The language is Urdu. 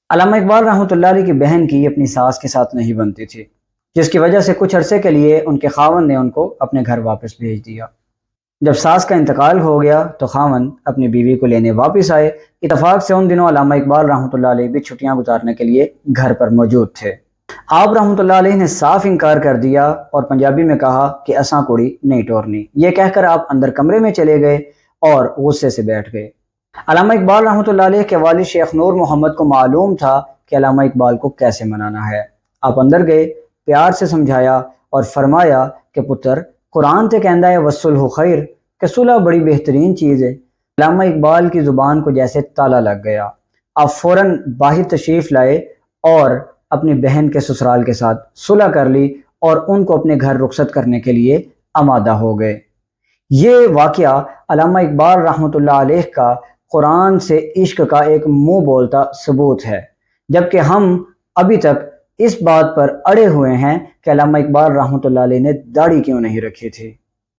علامہ اقبال رحمۃ اللہ علیہ کی بہن کی اپنی ساس کے ساتھ نہیں بنتی تھی، جس کی وجہ سے کچھ عرصے کے لیے ان کے خاوند نے ان کو اپنے گھر واپس بھیج دیا۔ جب ساس کا انتقال ہو گیا تو خاوند اپنی بیوی کو لینے واپس آئے۔ اتفاق سے ان دنوں علامہ اقبال رحمۃ اللہ علیہ بھی چھٹیاں گزارنے کے لیے گھر پر موجود تھے۔ آپ رحمۃ اللہ علیہ نے صاف انکار کر دیا اور پنجابی میں کہا کہ اساں کڑی نہیں ٹورنی، یہ کہہ کر آپ اندر کمرے میں چلے گئے اور غصے سے بیٹھ گئے۔ علامہ اقبال رحمۃ اللہ علیہ کے والد شیخ نور محمد کو معلوم تھا کہ علامہ اقبال کو کیسے منانا ہے۔ آپ اندر گئے، پیار سے سمجھایا اور فرمایا کہ پتر، قرآن تے کہندا ہے وصلح خیر، کہ صلح بڑی بہترین چیز ہے۔ علامہ اقبال کی زبان کو جیسے تالا لگ گیا۔ آپ فوراً باہر تشریف لائے اور اپنی بہن کے سسرال کے ساتھ صلح کر لی اور ان کو اپنے گھر رخصت کرنے کے لیے آمادہ ہو گئے۔ یہ واقعہ علامہ اقبال رحمۃ اللہ علیہ کا قرآن سے عشق کا ایک منہ بولتا ثبوت ہے، جبکہ ہم ابھی تک اس بات پر اڑے ہوئے ہیں کہ علامہ اقبال رحمۃ اللہ علیہ نے داڑھی کیوں نہیں رکھی تھی۔